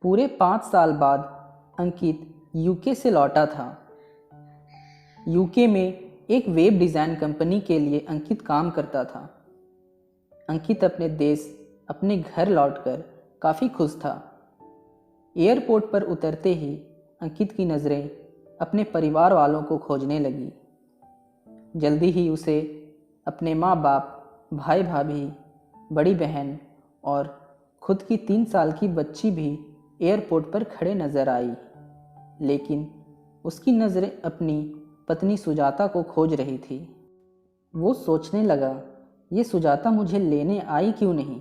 पूरे 5 साल बाद अंकित यूके से लौटा था। यूके में एक वेब डिज़ाइन कंपनी के लिए अंकित काम करता था। अंकित अपने देश, अपने घर लौटकर काफ़ी खुश था। एयरपोर्ट पर उतरते ही अंकित की नज़रें अपने परिवार वालों को खोजने लगी। जल्दी ही उसे अपने माँ बाप, भाई भाभी, बड़ी बहन और खुद की 3 साल की बच्ची भी एयरपोर्ट पर खड़े नजर आई। लेकिन उसकी नज़रें अपनी पत्नी सुजाता को खोज रही थी। वो सोचने लगा, ये सुजाता मुझे लेने आई क्यों नहीं,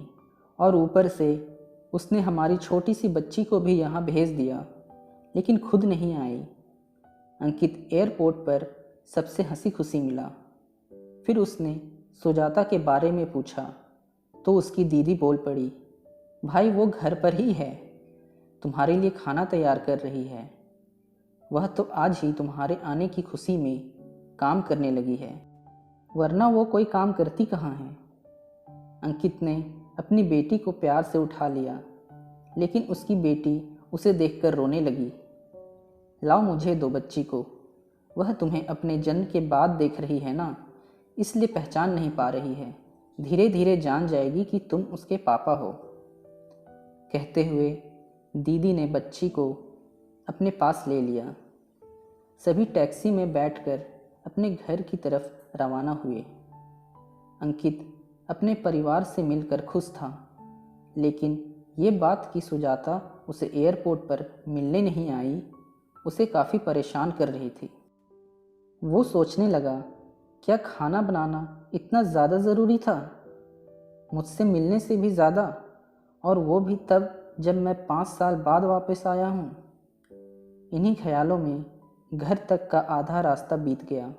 और ऊपर से उसने हमारी छोटी सी बच्ची को भी यहाँ भेज दिया, लेकिन खुद नहीं आई। अंकित एयरपोर्ट पर सबसे हंसी खुशी मिला। फिर उसने सुजाता के बारे में पूछा तो उसकी दीदी बोल पड़ी, भाई वो घर पर ही है, तुम्हारे लिए खाना तैयार कर रही है। वह तो आज ही तुम्हारे आने की खुशी में काम करने लगी है, वरना वो कोई काम करती कहाँ है। अंकित ने अपनी बेटी को प्यार से उठा लिया, लेकिन उसकी बेटी उसे देखकर रोने लगी। लाओ मुझे दो बच्ची को, वह तुम्हें अपने जन्म के बाद देख रही है ना, इसलिए पहचान नहीं पा रही है, धीरे धीरे जान जाएगी कि तुम उसके पापा हो। कहते हुए दीदी ने बच्ची को अपने पास ले लिया। सभी टैक्सी में बैठकर अपने घर की तरफ रवाना हुए। अंकित अपने परिवार से मिलकर खुश था, लेकिन ये बात कि सुजाता उसे एयरपोर्ट पर मिलने नहीं आई, उसे काफ़ी परेशान कर रही थी। वो सोचने लगा, क्या खाना बनाना इतना ज़्यादा ज़रूरी था, मुझसे मिलने से भी ज़्यादा, और वो भी तब जब मैं 5 साल बाद वापस आया हूँ। इन्हीं ख्यालों में घर तक का आधा रास्ता बीत गया।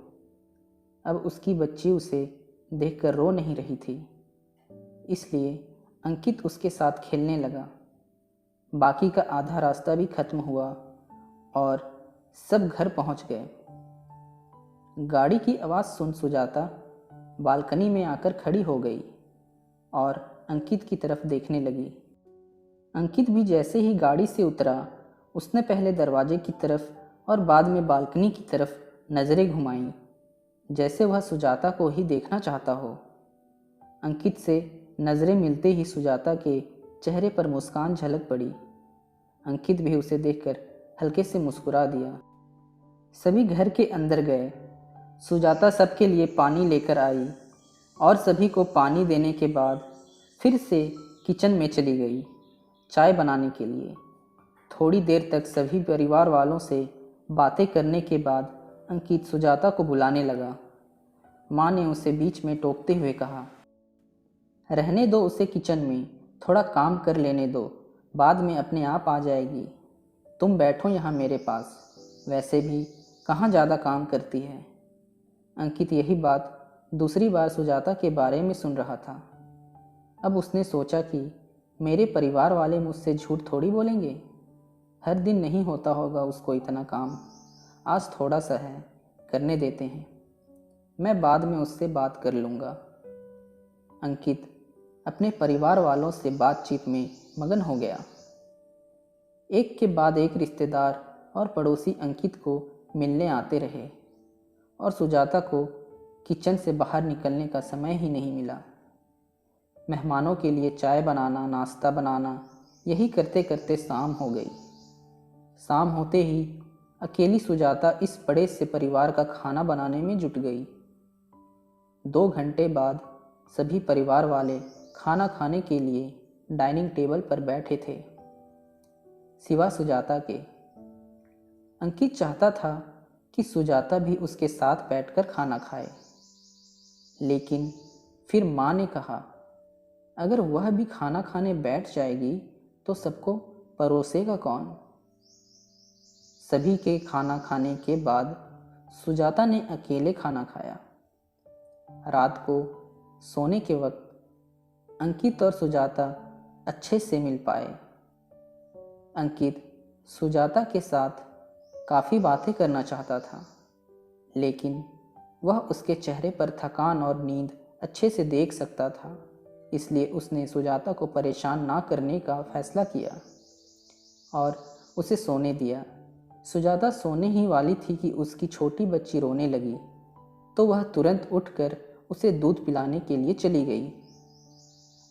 अब उसकी बच्ची उसे देखकर रो नहीं रही थी, इसलिए अंकित उसके साथ खेलने लगा। बाकी का आधा रास्ता भी खत्म हुआ और सब घर पहुंच गए। गाड़ी की आवाज़ सुन सुजाता बालकनी में आकर खड़ी हो गई और अंकित की तरफ देखने लगी। अंकित भी जैसे ही गाड़ी से उतरा, उसने पहले दरवाजे की तरफ और बाद में बालकनी की तरफ नज़रें घुमाईं, जैसे वह सुजाता को ही देखना चाहता हो। अंकित से नज़रें मिलते ही सुजाता के चेहरे पर मुस्कान झलक पड़ी। अंकित भी उसे देखकर हल्के से मुस्कुरा दिया। सभी घर के अंदर गए। सुजाता सबके लिए पानी लेकर आई और सभी को पानी देने के बाद फिर से किचन में चली गई चाय बनाने के लिए। थोड़ी देर तक सभी परिवार वालों से बातें करने के बाद अंकित सुजाता को बुलाने लगा। माँ ने उसे बीच में टोकते हुए कहा, रहने दो उसे किचन में, थोड़ा काम कर लेने दो, बाद में अपने आप आ जाएगी। तुम बैठो यहाँ मेरे पास, वैसे भी कहाँ ज़्यादा काम करती है। अंकित यही बात दूसरी बार सुजाता के बारे में सुन रहा था। अब उसने सोचा कि मेरे परिवार वाले मुझसे झूठ थोड़ी बोलेंगे, हर दिन नहीं होता होगा उसको इतना काम, आज थोड़ा सा है, करने देते हैं, मैं बाद में उससे बात कर लूँगा। अंकित अपने परिवार वालों से बातचीत में मगन हो गया। एक के बाद एक रिश्तेदार और पड़ोसी अंकित को मिलने आते रहे और सुजाता को किचन से बाहर निकलने का समय ही नहीं मिला। मेहमानों के लिए चाय बनाना, नाश्ता बनाना, यही करते करते शाम हो गई। शाम होते ही अकेली सुजाता इस बड़े से परिवार का खाना बनाने में जुट गई। 2 घंटे बाद सभी परिवार वाले खाना खाने के लिए डाइनिंग टेबल पर बैठे थे, सिवा सुजाता के। अंकित चाहता था कि सुजाता भी उसके साथ बैठकर खाना खाए, लेकिन फिर माँ ने कहा, अगर वह भी खाना खाने बैठ जाएगी तो सबको परोसेगा कौन। सभी के खाना खाने के बाद सुजाता ने अकेले खाना खाया। रात को सोने के वक्त अंकित और सुजाता अच्छे से मिल पाए। अंकित सुजाता के साथ काफ़ी बातें करना चाहता था, लेकिन वह उसके चेहरे पर थकान और नींद अच्छे से देख सकता था, इसलिए उसने सुजाता को परेशान ना करने का फैसला किया। और उसे सोने दिया। सुजाता सोने ही वाली थी कि उसकी छोटी बच्ची रोने लगी, तो वह तुरंत उठकर उसे दूध पिलाने के लिए चली गई।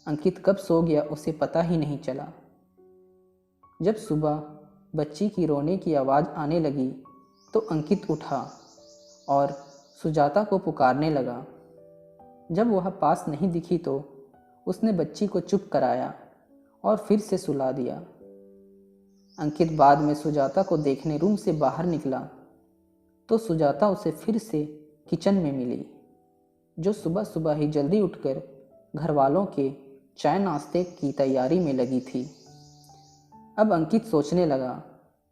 अंकित कब सो गया उसे पता ही नहीं चला। जब सुबह बच्ची की रोने की आवाज़ आने लगी तो अंकित उठा और सुजाता को पुकारने लगा। जब वह पास नहीं दिखी तो उसने बच्ची को चुप कराया और फिर से सुला दिया। अंकित बाद में सुजाता को देखने रूम से बाहर निकला तो सुजाता उसे फिर से किचन में मिली, जो सुबह सुबह ही जल्दी उठकर घर वालों के चाय नाश्ते की तैयारी में लगी थी। अब अंकित सोचने लगा,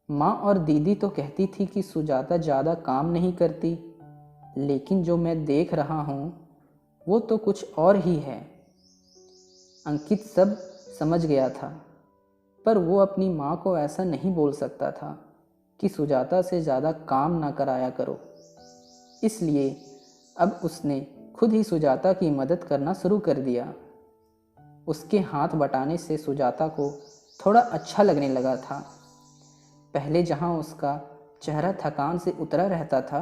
माँ और दीदी तो कहती थी कि सुजाता ज़्यादा काम नहीं करती, लेकिन जो मैं देख रहा हूँ वो तो कुछ और ही है। अंकित सब समझ गया था, पर वो अपनी माँ को ऐसा नहीं बोल सकता था कि सुजाता से ज़्यादा काम ना कराया करो। इसलिए अब उसने खुद ही सुजाता की मदद करना शुरू कर दिया। उसके हाथ बटाने से सुजाता को थोड़ा अच्छा लगने लगा था। पहले जहाँ उसका चेहरा थकान से उतरा रहता था,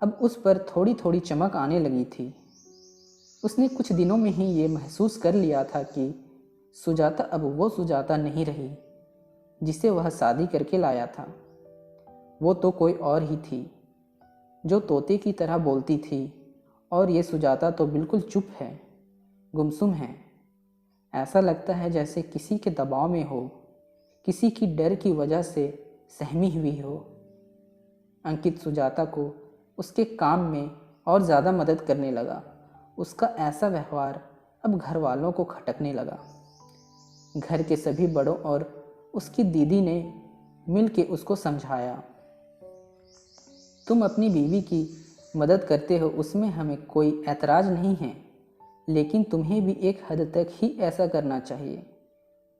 अब उस पर थोड़ी थोड़ी चमक आने लगी थी। उसने कुछ दिनों में ही ये महसूस कर लिया था कि सुजाता अब वो सुजाता नहीं रही जिसे वह शादी करके लाया था। वो तो कोई और ही थी, जो तोते की तरह बोलती थी, और ये सुजाता तो बिल्कुल चुप है, गुमसुम है। ऐसा लगता है जैसे किसी के दबाव में हो, किसी की डर की वजह से सहमी हुई हो। अंकित सुजाता को उसके काम में और ज़्यादा मदद करने लगा। उसका ऐसा व्यवहार अब घर वालों को खटकने लगा। घर के सभी बड़ों और उसकी दीदी ने मिल के उसको समझाया, तुम अपनी बीवी की मदद करते हो, उसमें हमें कोई ऐतराज़ नहीं है, लेकिन तुम्हें भी एक हद तक ही ऐसा करना चाहिए।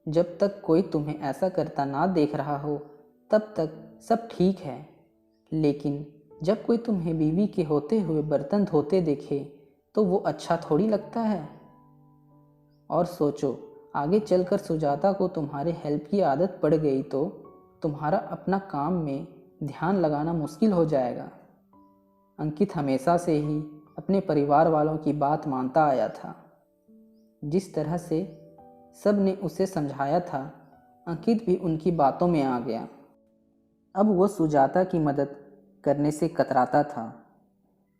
जब तक कोई तुम्हें ऐसा करता ना देख रहा हो तब तक सब ठीक है, लेकिन जब कोई तुम्हें बीवी के होते हुए बर्तन धोते देखे तो वो अच्छा थोड़ी लगता है। और सोचो, आगे चलकर सुजाता को तुम्हारे हेल्प की आदत पड़ गई तो तुम्हारा अपना काम में ध्यान लगाना मुश्किल हो जाएगा। अंकित हमेशा से ही अपने परिवार वालों की बात मानता आया था। जिस तरह से सब ने उसे समझाया था, अंकित भी उनकी बातों में आ गया। अब वो सुजाता की मदद करने से कतराता था।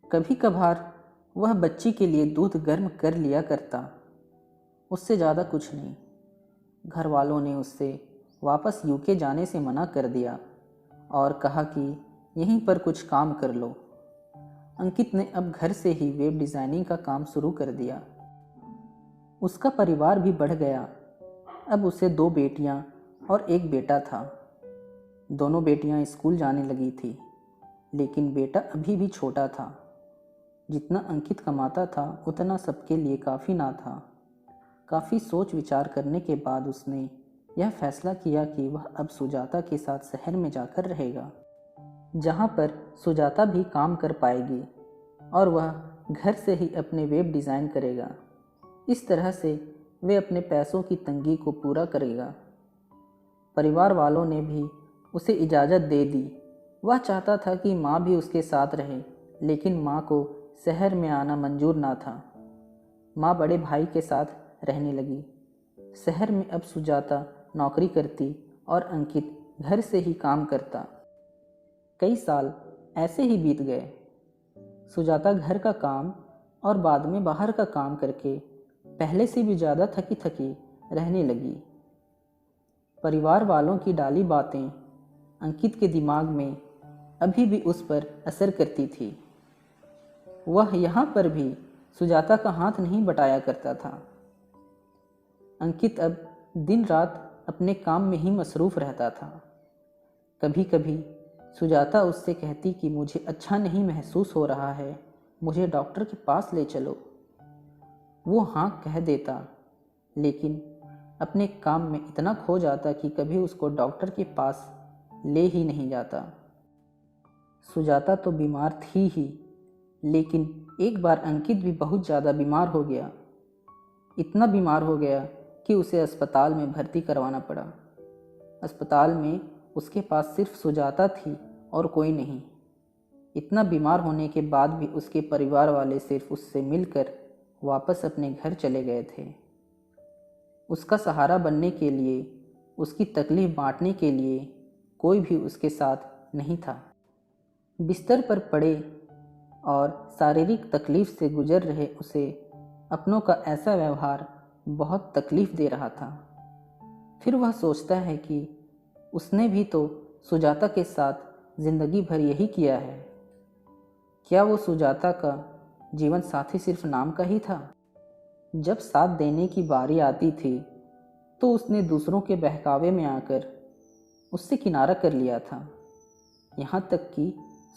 कभी कभार वह बच्ची के लिए दूध गर्म कर लिया करता, उससे ज़्यादा कुछ नहीं। घर वालों ने उससे वापस यूके जाने से मना कर दिया और कहा कि यहीं पर कुछ काम कर लो। अंकित ने अब घर से ही वेब डिज़ाइनिंग का काम शुरू कर दिया। उसका परिवार भी बढ़ गया। अब उसे 2 बेटियां और 1 बेटा था। दोनों बेटियां स्कूल जाने लगी थी, लेकिन बेटा अभी भी छोटा था। जितना अंकित कमाता था उतना सबके लिए काफ़ी ना था। काफ़ी सोच विचार करने के बाद उसने यह फैसला किया कि वह अब सुजाता के साथ शहर में जाकर रहेगा, जहाँ पर सुजाता भी काम कर पाएगी और वह घर से ही अपने वेब डिज़ाइन करेगा। इस तरह से वे अपने पैसों की तंगी को पूरा करेगा। परिवार वालों ने भी उसे इजाज़त दे दी। वह चाहता था कि माँ भी उसके साथ रहे, लेकिन माँ को शहर में आना मंजूर ना था। माँ बड़े भाई के साथ रहने लगी। शहर में अब सुजाता नौकरी करती और अंकित घर से ही काम करता। कई साल ऐसे ही बीत गए। सुजाता घर का काम और बाद में बाहर का काम करके पहले से भी ज़्यादा थकी थकी रहने लगी। परिवार वालों की डाली बातें अंकित के दिमाग में अभी भी उस पर असर करती थी। वह यहाँ पर भी सुजाता का हाथ नहीं बटाया करता था। अंकित अब दिन रात अपने काम में ही मसरूफ़ रहता था। कभी कभी सुजाता उससे कहती कि मुझे अच्छा नहीं महसूस हो रहा है, मुझे डॉक्टर के पास ले चलो। वो हाँ कह देता, लेकिन अपने काम में इतना खो जाता कि कभी उसको डॉक्टर के पास ले ही नहीं जाता। सुजाता तो बीमार थी ही, लेकिन एक बार अंकित भी बहुत ज़्यादा बीमार हो गया। इतना बीमार हो गया कि उसे अस्पताल में भर्ती करवाना पड़ा। अस्पताल में उसके पास सिर्फ सुजाता थी और कोई नहीं। इतना बीमार होने के बाद भी उसके परिवार वाले सिर्फ उससे मिलकर वापस अपने घर चले गए थे। उसका सहारा बनने के लिए, उसकी तकलीफ बांटने के लिए कोई भी उसके साथ नहीं था। बिस्तर पर पड़े और शारीरिक तकलीफ से गुजर रहे उसे अपनों का ऐसा व्यवहार बहुत तकलीफ दे रहा था। फिर वह सोचता है कि उसने भी तो सुजाता के साथ जिंदगी भर यही किया है। क्या वो सुजाता का जीवन साथी सिर्फ नाम का ही था? जब साथ देने की बारी आती थी तो उसने दूसरों के बहकावे में आकर उससे किनारा कर लिया था। यहाँ तक कि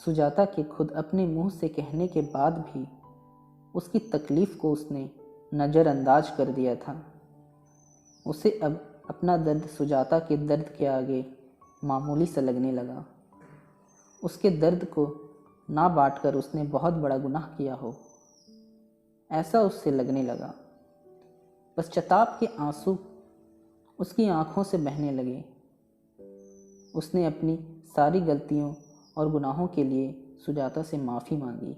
सुजाता के खुद अपने मुंह से कहने के बाद भी उसकी तकलीफ को उसने नज़रअंदाज कर दिया था। उसे अब अपना दर्द सुजाता के दर्द के आगे मामूली सा लगने लगा। उसके दर्द को ना बांटकर उसने बहुत बड़ा गुनाह किया हो, ऐसा उससे लगने लगा। पश्चाताप के आंसू उसकी आंखों से बहने लगे। उसने अपनी सारी गलतियों और गुनाहों के लिए सुजाता से माफ़ी मांगी।